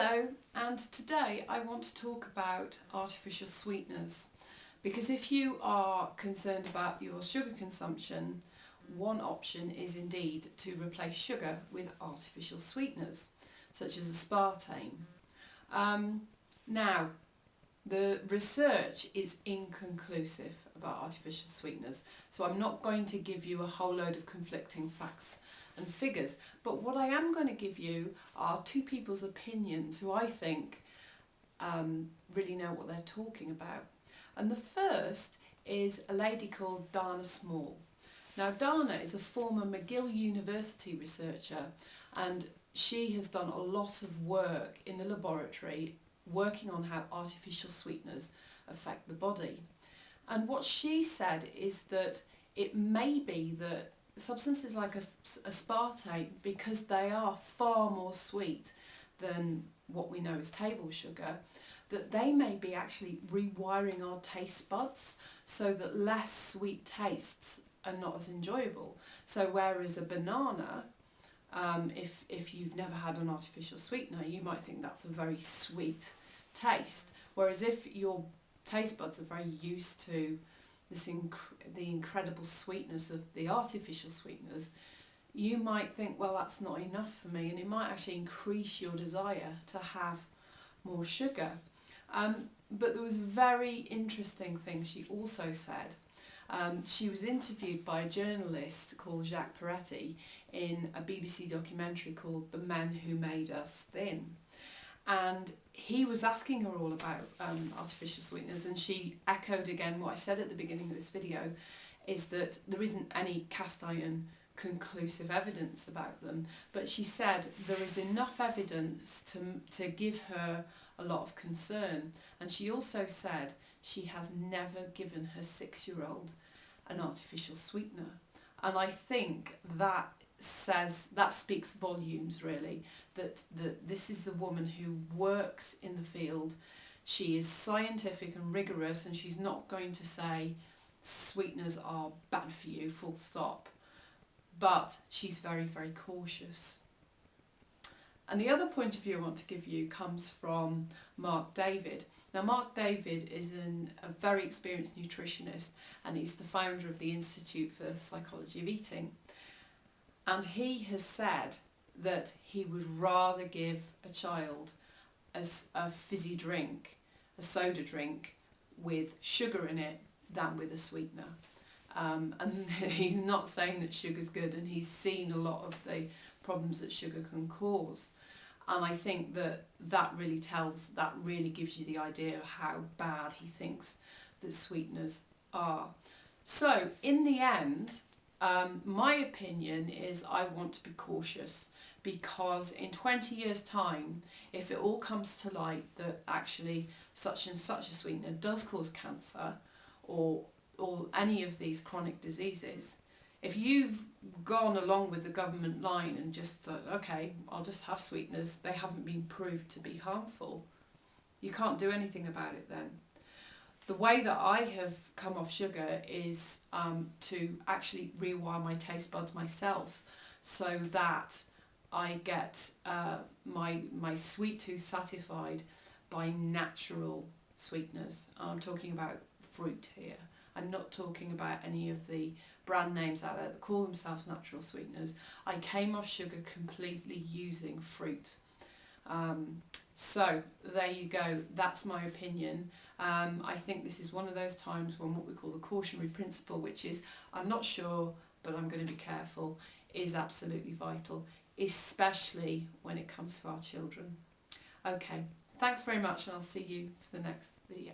Hello, and today I want to talk about artificial sweeteners, because if you are concerned about your sugar consumption, one option is indeed to replace sugar with artificial sweeteners such as aspartame. Now, the research is inconclusive about artificial sweeteners, so I'm not going to give you a whole load of conflicting facts and figures, but what I am going to give you are two people's opinions who I think really know what they're talking about. And the first is a lady called Dana Small. Now, Dana is a former McGill University researcher, and she has done a lot of work in the laboratory working on how artificial sweeteners affect the body. And what she said is that it may be that substances like aspartame, because they are far more sweet than what we know as table sugar, that they may be actually rewiring our taste buds so that less sweet tastes are not as enjoyable. So whereas a banana, if you've never had an artificial sweetener, you might think that's a very sweet taste, whereas if your taste buds are very used to the incredible sweetness of the artificial sweeteners, you might think, well, that's not enough for me, and it might actually increase your desire to have more sugar. But there was a very interesting thing she also said. She was interviewed by a journalist called Jacques Peretti in a BBC documentary called The Men Who Made Us Thin. And he was asking her all about artificial sweeteners, and she echoed again what I said at the beginning of this video, is that there isn't any cast iron conclusive evidence about them, but she said there is enough evidence to give her a lot of concern. And she also said she has never given her 6-year-old an artificial sweetener. And I think that speaks volumes, really, that this is the woman who works in the field. She is scientific and rigorous, and she's not going to say sweeteners are bad for you, full stop, but she's very, very cautious. And the other point of view I want to give you comes from Mark David. Now, Mark David is a very experienced nutritionist, and he's the founder of the Institute for Psychology of Eating. And he has said that he would rather give a child a fizzy drink, a soda drink with sugar in it, than with a sweetener. And he's not saying that sugar's good, and he's seen a lot of the problems that sugar can cause. And I think that really gives you the idea of how bad he thinks that sweeteners are. So in the end, my opinion is I want to be cautious, because in 20 years' time, if it all comes to light that actually such and such a sweetener does cause cancer or any of these chronic diseases, if you've gone along with the government line and just thought, okay, I'll just have sweeteners, they haven't been proved to be harmful, you can't do anything about it then. The way that I have come off sugar is to actually rewire my taste buds myself, so that I get my sweet tooth satisfied by natural sweeteners. And I'm talking about fruit here. I'm not talking about any of the brand names out there that call themselves natural sweeteners. I came off sugar completely using fruit. So there you go, that's my opinion. I think this is one of those times when what we call the cautionary principle, which is I'm not sure but I'm going to be careful, is absolutely vital, especially when it comes to our children. Okay, thanks very much, and I'll see you for the next video.